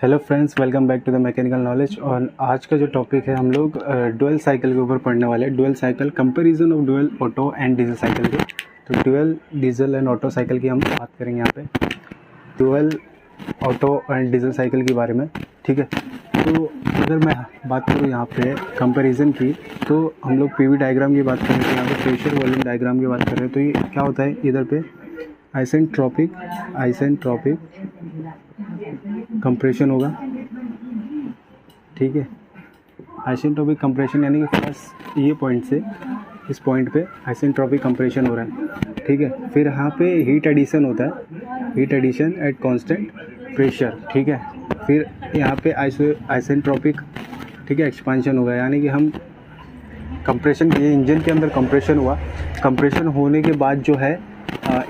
Hello friends, welcome back to the mechanical knowledge. और आज का जो टॉपिक है हम लोग डुअल साइकिल के ऊपर पढ़ने वाले हैं। Dual cycle, comparison of dual auto and diesel cycle के। तो dual diesel and auto cycle की हम बात करेंगे यहाँ पे, dual auto and diesel cycle के बारे में। ठीक है, तो अगर मैं बात करूँ यहाँ पे कंपैरिजन की, तो हम लोग पीवी डायग्राम की बात करें तो यहाँ पे प्रेशर वॉल्यूम डायग्राम की बात करें तो ये क्या होता है, इधर पे आइसेंट्रोपिक कंप्रेशन होगा। ठीक है, आइसेंट्रोपिक कंप्रेशन यानी कि फर्स्ट ये पॉइंट से इस पॉइंट पे आइसेंट्रोपिक कंप्रेशन हो रहा है। ठीक है, फिर यहाँ पे हीट एडिशन होता है, heat addition at constant pressure. ठीक है, फिर यहाँ पे आइसेंट्रोपिक, ठीक है, एक्सपांशन होगा, यानी कि हम कंप्रेशन किए, इंजन के अंदर कंप्रेशन हुआ, कंप्रेशन होने के बाद जो है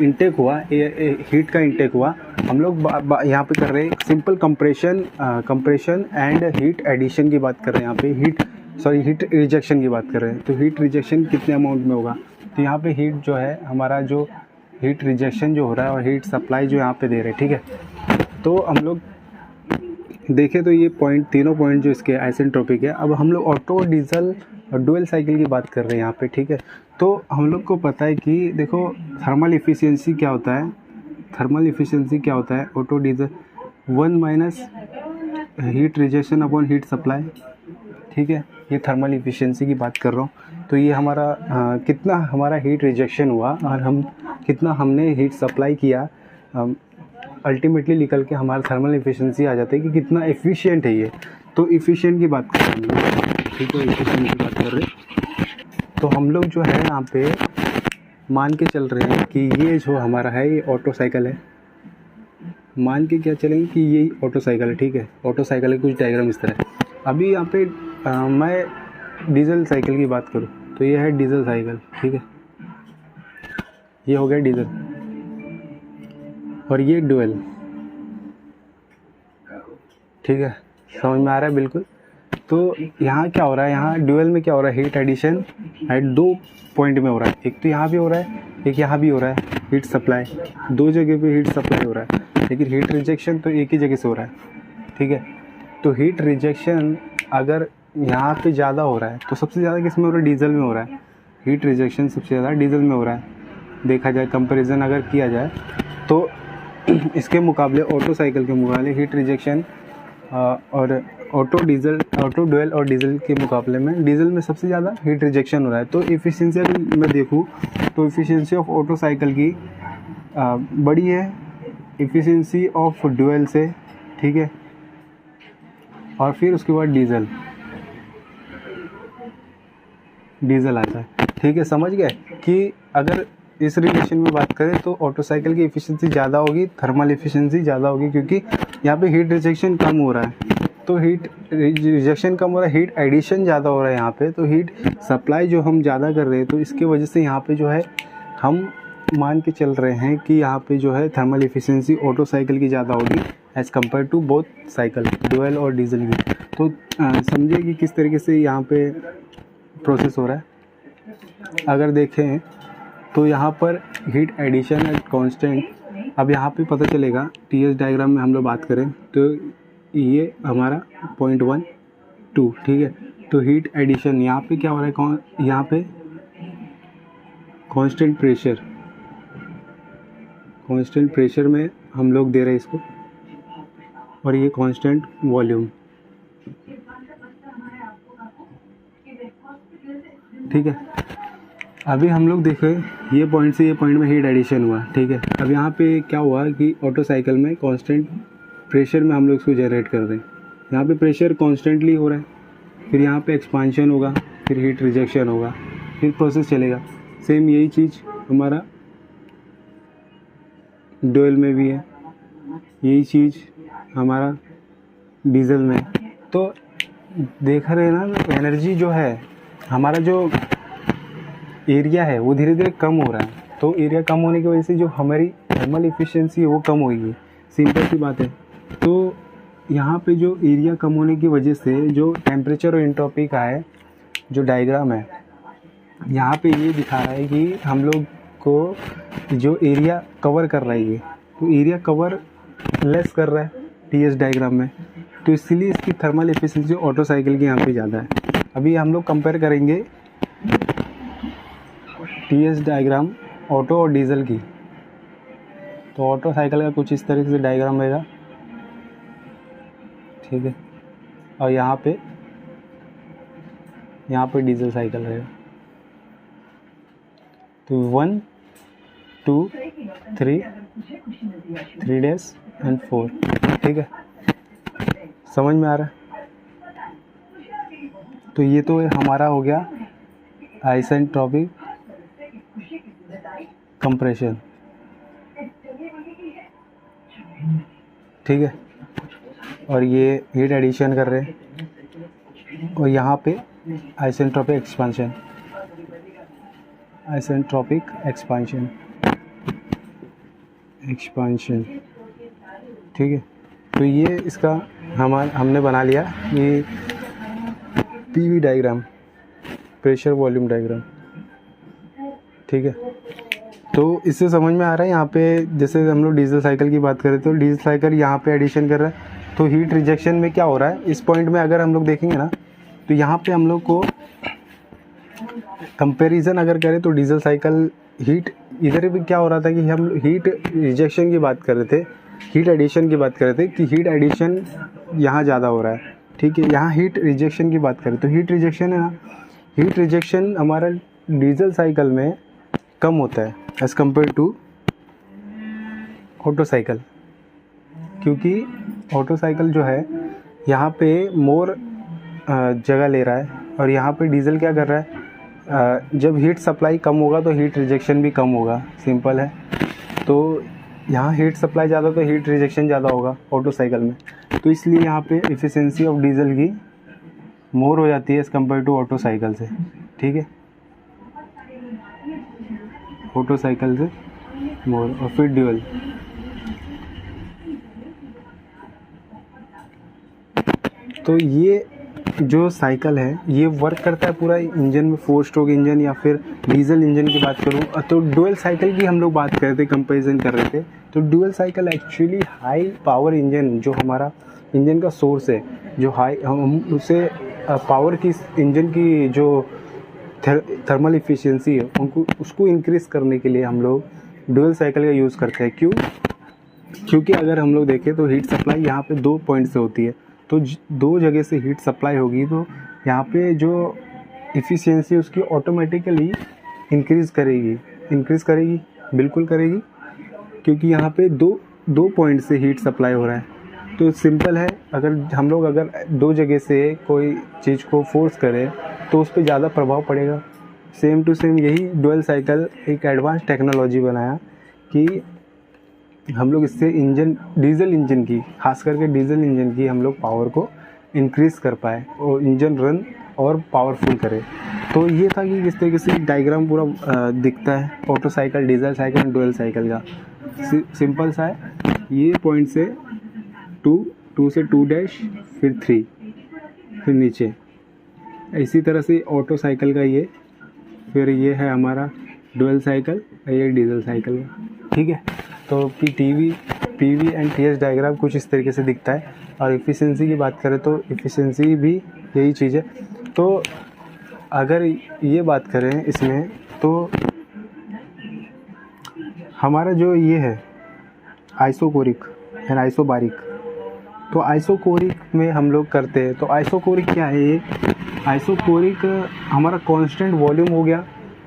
इंटेक हुआ, हीट का इंटेक हुआ। हम लोग यहाँ पे कर रहे हैं simple compression and heat addition की बात कर रहे हैं। यहाँ पे हीट रिजेक्शन की बात कर रहे हैं। तो हीट रिजेक्शन कितने अमाउंट में होगा, तो यहाँ पे हीट जो है हमारा, जो हीट रिजेक्शन जो हो रहा है और हीट सप्लाई जो यहाँ पे दे रहे हैं। ठीक है, तो हम लोग देखें तो ये पॉइंट, तीनों पॉइंट जो इसके आइसेंट्रोपिक है। अब हम लोग ऑटो, डीजल और डुअल साइकिल की बात कर रहे हैं यहाँ पे। ठीक है, तो हम लोग को पता है कि देखो थर्मल इफिशियंसी क्या होता है, auto diesel 1 minus heat rejection upon heat supply. ठीक है, ये थर्मल इफिशियंसी की बात कर रहा हूँ। तो ये हमारा कितना हमारा हीट रिजेक्शन हुआ और हम कितना हमने हीट सप्लाई किया, अल्टीमेटली निकल के हमारा थर्मल इफिशियंसी आ जाता है कि कितना एफिशिएंट है ये। तो इफिशिएंट की बात कर रहे हैं। ठीक है, एफिशिएंट की बात कर रहे हैं। तो हम लोग जो है यहाँ पे मान के चल रहे हैं कि ये जो हमारा है ये ऑटो साइकिल है। मान के क्या चलेंगे कि ये ऑटो साइकिल है। ठीक है, ऑटो साइकिल के कुछ डायग्राम इस तरह है। अभी यहाँ पे मैं डीजल साइकिल की बात करूँ तो ये है डीजल साइकिल। ठीक है, ये हो गया डीजल और ये डुअल। ठीक है, समझ में आ रहा है बिल्कुल। तो यहाँ क्या हो रहा है, यहाँ डुअल में क्या हो रहा है, हीट एडिशन एट 2 पॉइंट में हो रहा है। एक तो यहाँ भी हो रहा है, एक यहाँ भी हो रहा है। हीट सप्लाई 2 जगह पे हीट सप्लाई हो रहा है, लेकिन हीट रिजेक्शन तो एक ही जगह से हो रहा है। ठीक है, तो हीट रिजेक्शन अगर यहाँ पे ज़्यादा हो रहा है तो सबसे ज़्यादा किस में हो रहा है, डीजल में हो रहा है। हीट रिजेक्शन सबसे ज़्यादा डीजल में हो रहा है, देखा जाए कंपेरिजन अगर किया जाए तो। इसके मुकाबले ऑटो साइकिल के मुकाबले हीट रिजेक्शन और ऑटो डुअल और डीजल के मुकाबले में डीजल में सबसे ज़्यादा हीट रिजेक्शन हो रहा है। तो इफ़िशियंसी अगर मैं देखूँ तो इफ़िशियंसी ऑफ ऑटो साइकिल की बड़ी है इफ़िशियंसी ऑफ डुअल से। ठीक है, और फिर उसके बाद डीजल आता है। ठीक है, समझ गए कि अगर इस रिलेशन में बात करें तो ऑटो साइकिल की इफ़िशियंसी ज़्यादा होगी, थर्मल इफ़िशियंसी ज़्यादा होगी, क्योंकि यहाँ पे हीट रिजेक्शन कम हो रहा है। तो हीट रिजेक्शन कम हो रहा है, हीट एडिशन ज़्यादा हो रहा है यहाँ पे। तो हीट सप्लाई जो हम ज़्यादा कर रहे हैं, तो इसकी वजह से यहाँ पे जो है हम मान के चल रहे हैं कि यहाँ पे जो है थर्मल इफ़िशियंसी ऑटो साइकिल की ज़्यादा होगी as compare to both cycle, dual और डीजल की। तो समझिए कि किस तरीके से यहाँ पे प्रोसेस हो रहा है। अगर देखें तो यहाँ पर हीट एडिशन एट कांस्टेंट, अब यहाँ पे पता चलेगा टीएस डायग्राम में हम लोग बात करें तो ये हमारा 0.12। ठीक है, तो हीट एडिशन यहाँ पे क्या हो रहा है, यहाँ पे कांस्टेंट प्रेशर में हम लोग दे रहे हैं इसको, और ये कांस्टेंट वॉल्यूम। ठीक है, अभी हम लोग देखें ये पॉइंट से ये पॉइंट में हीट एडिशन हुआ। ठीक है, अब यहाँ पे क्या हुआ कि ऑटो साइकिल में कांस्टेंट प्रेशर में हम लोग इसको जनरेट कर रहे हैं। यहाँ पे प्रेशर कांस्टेंटली हो रहा है, फिर यहाँ पे एक्सपांशन होगा, फिर हीट रिजेक्शन होगा, फिर प्रोसेस चलेगा। सेम यही चीज़ हमारा डुअल में भी है, यही चीज़ हमारा डीजल में। तो देख रहे हैं ना, एनर्जी जो है हमारा, जो एरिया है वो धीरे धीरे कम हो रहा है। तो एरिया कम होने की वजह से जो हमारी थर्मल इफ़िशियंसी है वो कम होगी, सिंपल सी बात है। तो यहाँ पे जो एरिया कम होने की वजह से जो टेम्परेचर और एंट्रोपी का है जो डायग्राम है, यहाँ पे ये दिखा रहा है कि हम लोग को जो एरिया कवर कर रहा है ये, तो एरिया कवर लेस कर रहा है टीएस डायग्राम में। तो इसलिए इसकी थर्मल एफिशिएंसी ऑटो साइकिल की यहाँ पे ज़्यादा है। अभी हम लोग कंपेयर करेंगे TS डायग्राम ऑटो और डीजल की। तो ऑटो साइकिल का कुछ इस तरीके से डायग्राम रहेगा, ठीक है, और यहाँ पे डीजल साइकिल रहेगा। तो 1 2 3 3 एंड 4, ठीक है, समझ में आ रहा है। तो ये तो हमारा हो गया आइसेंट्रोपिक कंप्रेशन, ठीक है, और ये हीट एडिशन कर रहे हैं। और यहाँ पे आइसेंट्रोपिक एक्सपांशन, ठीक है। तो ये इसका हमने बना लिया ये PV diagram, pressure volume diagram, ठीक है। तो इससे समझ में आ रहा है यहाँ पे जैसे हम लोग डीजल साइकिल की बात करें तो डीजल साइकिल यहाँ पे एडिशन कर रहा है। तो हीट रिजेक्शन में क्या हो रहा है इस पॉइंट में अगर हम लोग देखेंगे ना, तो यहाँ पे हम लोग को कंपैरिजन अगर करें तो डीजल साइकिल हीट, इधर भी क्या हो रहा था कि हम हीट रिजेक्शन की बात कर रहे थे, हीट एडिशन की बात कर रहे थे कि हीट एडिशन यहाँ ज़्यादा हो रहा है, ठीक है। यहाँ हीट रिजेक्शन की बात करें तो हीट रिजेक्शन है ना, हीट रिजेक्शन हमारा डीजल साइकिल में कम होता है as compare to auto cycle, क्योंकि ऑटो साइकिल जो है यहाँ पे मोर जगह ले रहा है और यहाँ पे डीजल क्या कर रहा है, जब हीट सप्लाई कम होगा तो हीट रिजेक्शन भी कम होगा, सिंपल है। तो यहाँ हीट सप्लाई ज़्यादा तो हीट रिजेक्शन ज़्यादा होगा ऑटो साइकिल में, तो इसलिए यहाँ पे एफिशिएंसी ऑफ डीजल की मोर हो जाती है as compare to auto cycle से, ठीक है, ऑटो साइकिल से मोर। और फिर ड्यूल, तो ये जो साइकिल है ये वर्क करता है पूरा इंजन में, 4 स्ट्रोक इंजन या फिर डीजल इंजन की बात करूँ तो ड्यूल साइकिल की हम लोग बात कर रहे थे, कंपैरिजन कर रहे थे। तो dual cycle actually high power engine जो हमारा इंजन का सोर्स है, जो हाई हम उसे पावर की इंजन की जो थर्मल इफिशिएंसी है उनको उसको इंक्रीज़ करने के लिए हम लोग ड्यूल साइकिल का यूज़ करते हैं। क्यों? क्योंकि अगर हम लोग देखें तो हीट सप्लाई यहाँ पे 2 पॉइंट से होती है, तो 2 जगह से हीट सप्लाई होगी तो यहाँ पे जो इफ़िशियंसी उसकी ऑटोमेटिकली इंक्रीज़ करेगी, बिल्कुल करेगी, क्योंकि यहाँ पे दो पॉइंट से हीट सप्लाई हो रहा है। तो सिंपल है, अगर हम लोग 2 जगह से कोई चीज़ को फोर्स करें तो उस पर ज़्यादा प्रभाव पड़ेगा। सेम टू सेम यही ड्यूल साइकिल एक एडवांस टेक्नोलॉजी बनाया कि हम लोग इससे डीजल इंजन की, खास करके डीजल इंजन की हम लोग पावर को इंक्रीज़ कर पाए और इंजन रन और पावरफुल करे। तो ये था कि किस तरीके से डायग्राम पूरा दिखता है ऑटो साइकिल, डीजल साइकिल और ड्यूल साइकिल का। सिंपल सा है, ये पॉइंट से 2 से 2' फिर 3 फिर नीचे, इसी तरह से ऑटो साइकिल का ये, फिर ये है हमारा ड्यूल साइकिल, ये डीजल साइकिल का, ठीक है। तो PV एंड TS डायग्राम कुछ इस तरीके से दिखता है। और एफिशिएंसी की बात करें तो एफिशिएंसी भी यही चीज़ है। तो अगर ये बात करें इसमें तो हमारा जो ये है आइसोकोरिक एंड आइसोबारिक, तो आइसोकोरिक में हम लोग करते हैं। तो आइसोकोरिक क्या है, ये आइसोकोरिक हमारा कांस्टेंट वॉल्यूम हो गया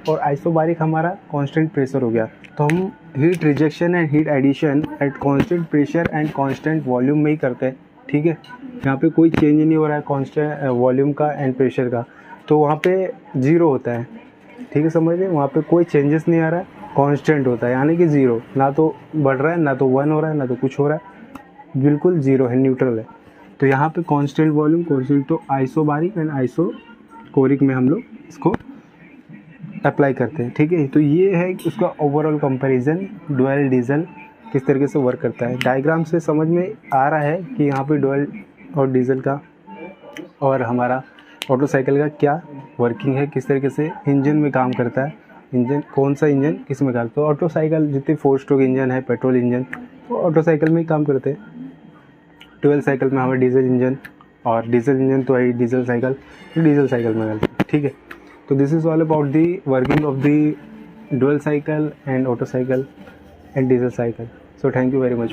और आइसोबारिक हमारा कांस्टेंट प्रेशर हो गया। तो हम heat rejection and heat addition at constant pressure and constant volume में ही करते हैं, ठीक है। यहाँ पे कोई चेंज नहीं हो रहा है कांस्टेंट वॉल्यूम का एंड प्रेशर का, तो वहाँ पे 0 होता है, ठीक है, समझ रहे, वहाँ पे कोई चेंजेस नहीं आ रहा है, कांस्टेंट होता है, यानी कि 0, ना तो बढ़ रहा है ना तो 1 हो रहा है ना तो कुछ हो रहा है, बिल्कुल 0 है, न्यूट्रल है। तो यहाँ पे कांस्टेंट वॉल्यूम कांस्टेंट, तो आइसोबारिक एंड आइसोकोरिक में हम लोग इसको अप्लाई करते हैं, ठीक है। तो ये है उसका ओवरऑल कंपैरिजन ड्यूल डीजल किस तरीके से वर्क करता है। डायग्राम से समझ में आ रहा है कि यहाँ पे ड्यूल और डीजल का और हमारा ऑटो साइकिल का क्या वर्किंग है, किस तरीके से इंजन में काम करता है, इंजन कौन सा इंजन किस में काम। तो ऑटो साइकिल जितने 4 स्ट्रोक इंजन है, पेट्रोल इंजन, तो ऑटो साइकिल में ही काम करते हैं, ट्वेल्व साइकिल में हमें डीजल इंजन, और डीजल इंजन तो है डीजल साइकिल में गलती, ठीक है। तो this is all about the working of the dual cycle and auto cycle and diesel cycle. So thank you very much.